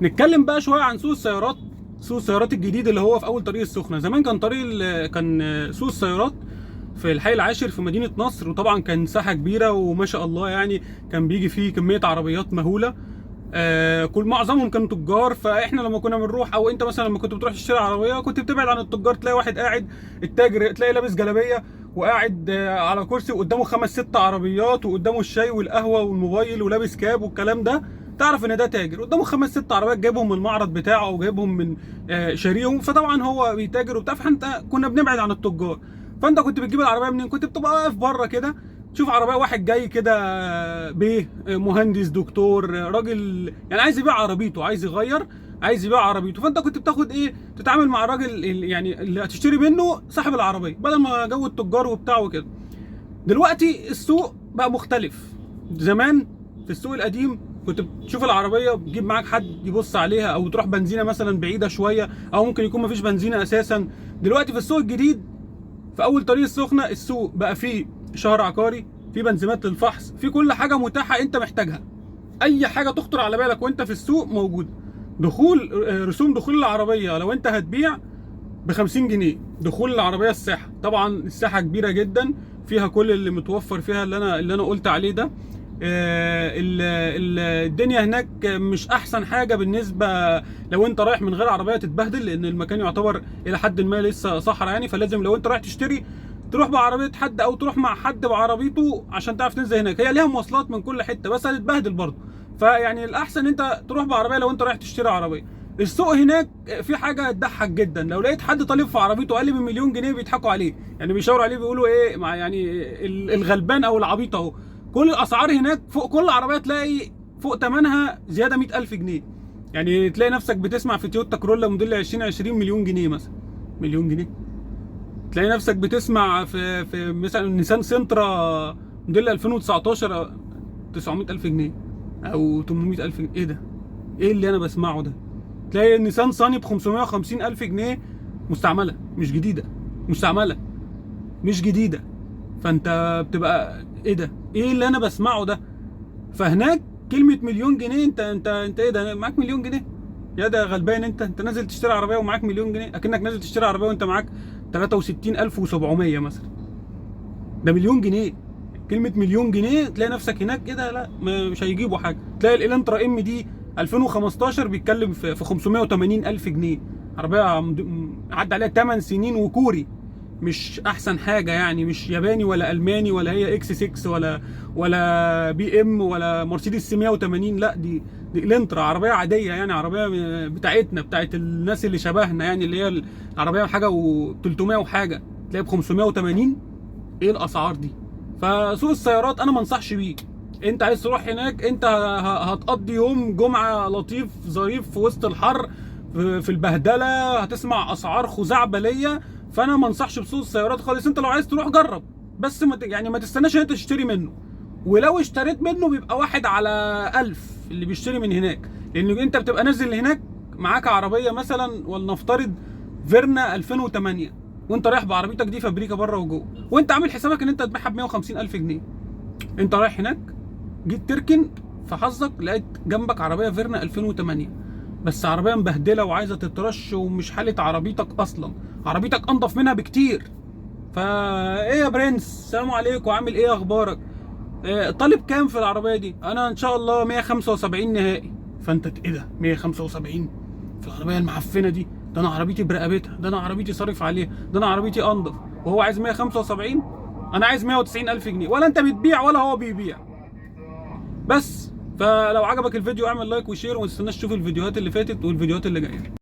نتكلم بقى شويه عن سوق السيارات. سوق السيارات الجديد اللي هو في اول طريق السخنه. زمان كان كان سوق السيارات في الحي العاشر في مدينه نصر، وطبعا كان ساحه كبيره وما شاء الله يعني كان بيجي فيه كميه عربيات مهوله. كل معظمهم كانوا تجار. فاحنا لما كنا بنروح، او انت مثلا لما كنت بتروح تشتري عربيه كنت بتبعد عن التجار، تلاقي واحد قاعد، التاجر تلاقي لابس جلابيه وقاعد على كرسي وقدامه 5 6 عربيات وقدامه الشاي والقهوه والموبايل ولابس كاب والكلام ده، تعرف ان ده تاجر قدامه 5 6 عربيات جايبهم من المعرض بتاعه او جايبهم من شاريهم، فطبعا هو بيتاجر وبتاع. فانت كنا بنبعد عن التجار. فانت كنت بتجيب العربيه منين؟ كنت بتبقى واقف بره كده تشوف عربيه واحد جاي كده، بيه مهندس دكتور راجل يعني عايز يبيع عربيته، عايز يغير، عايز يبيع عربيته. فانت كنت بتاخد ايه؟ تتعامل مع الراجل يعني اللي هتشتري منه صاحب العربيه، بدل ما جو التجار وبتاع وكده. دلوقتي السوق بقى مختلف. زمان في السوق القديم كنت بتشوف العربيه بتجيب معاك حد يبص عليها، او تروح بنزينه مثلا بعيده شويه، او ممكن يكون مفيش بنزينه اساسا. دلوقتي في السوق الجديد في اول طريق السخنه السوق بقى فيه شهر عقاري، في بنزيمات للفحص، في كل حاجه متاحه انت محتاجها. اي حاجه تخطر على بالك وانت في السوق موجوده. دخول رسوم دخول العربيه لو انت هتبيع ب 50 جنيه. دخول العربيه الساحه، طبعا الساحه كبيره جدا فيها كل اللي متوفر فيها اللي انا قلت عليه ده. الدنيا هناك مش احسن حاجه بالنسبه لو انت رايح من غير عربيه تتبهدل، لان المكان يعتبر الى حد ما لسه صحراء يعني. فلازم لو انت رايح تشتري تروح بعربيه حد او تروح مع حد بعربيته عشان تعرف تنزل هناك. هي ليها مواصلات من كل حته بس هتتبهدل برضه. فيعني الاحسن انت تروح بعربيه لو انت رايح تشتري عربيه. السوق هناك في حاجه تضحك جدا، لو لقيت حد طالب في عربيته اقل من مليون جنيه بيضحكوا عليه، يعني بيشاوروا عليه بيقولوا ايه مع يعني الغلبان او العبيط اهو. كل الاسعار هناك فوق كل عربيه تلاقي فوق ثمنها زياده 100,000 جنيه. يعني تلاقي نفسك بتسمع في تويوتا كرولا موديل 2020 مليون جنيه مثلا. مليون جنيه. تلاقي نفسك بتسمع في مثلا نيسان سنترا موديل 2019 900,000 جنيه او 800,000 جنيه. ايه ده؟ ايه اللي انا بسمعه ده؟ تلاقي نيسان صاني ب 550,000 جنيه مستعمله مش جديده. مستعمله مش جديده. فانت بتبقى ايه ده؟ ايه اللي انا بسمعه ده؟ فهناك كلمه مليون جنيه، انت ايه ده؟ معاك مليون جنيه؟ يا ده غلبان، انت نازل تشتري عربيه ومعاك مليون جنيه، اكنك نازل تشتري عربيه وانت معاك 63,700 مثلا. ده مليون جنيه. كلمه مليون جنيه تلاقي نفسك هناك كده لا مش هيجيبوا حاجه. تلاقي الالانترا ام دي 2015 بيتكلم في 580,000 جنيه. عربيه عدى عليها 8 سنين وكوري، مش احسن حاجه يعني، مش ياباني ولا الماني ولا هي اكس 6 ولا بي ام ولا مرسيدس 180. لا دي الانترا عربيه عاديه يعني، عربيه بتاعتنا بتاعت الناس اللي شبهنا يعني، اللي هي العربيه حاجه و300 وحاجه تلاقي ب 580. ايه الاسعار دي؟ فسوق السيارات انا ما انصحش بيه. انت عايز تروح هناك انت هتقضي يوم جمعه لطيف ظريف في وسط الحر في البهدله، هتسمع اسعار خزعبليه. فانا ما انصحش بسوق السيارات خالص. انت لو عايز تروح جرب، بس يعني ما تستناش ان انت تشتري منه. ولو اشتريت منه بيبقى 1/1000 اللي بيشتري من هناك، لان انت بتبقى نازل هناك معاك عربيه مثلا ولنفترض فيرنا 2008، وانت رايح بعربيتك دي فابريكا بره وجوه، وانت عامل حسابك ان انت تبيعها ب 150,000 جنيه. انت رايح هناك جيت تركن في حظك لقيت جنبك عربيه فيرنا 2008، بس عربيه مبهدله وعايزه تترش ومش حاله عربيتك اصلا، عربيتك انضف منها بكتير. فا ايه يا برنس، السلام عليكم، عامل ايه، اخبارك؟ طالب كام في العربيه دي؟ انا ان شاء الله 175 نهائي. فانت ايه ده 175 في العربيه المعفنه دي؟ ده انا عربيتي برقبتها، ده انا عربيتي صارف عليها، ده انا عربيتي انضف، وهو عايز 175؟ انا عايز 190,000 جنيه. ولا انت بتبيع ولا هو بيبيع. بس فلو عجبك الفيديو اعمل لايك وشير، وما تستناش تشوف الفيديوهات اللي فاتت والفيديوهات اللي جايه.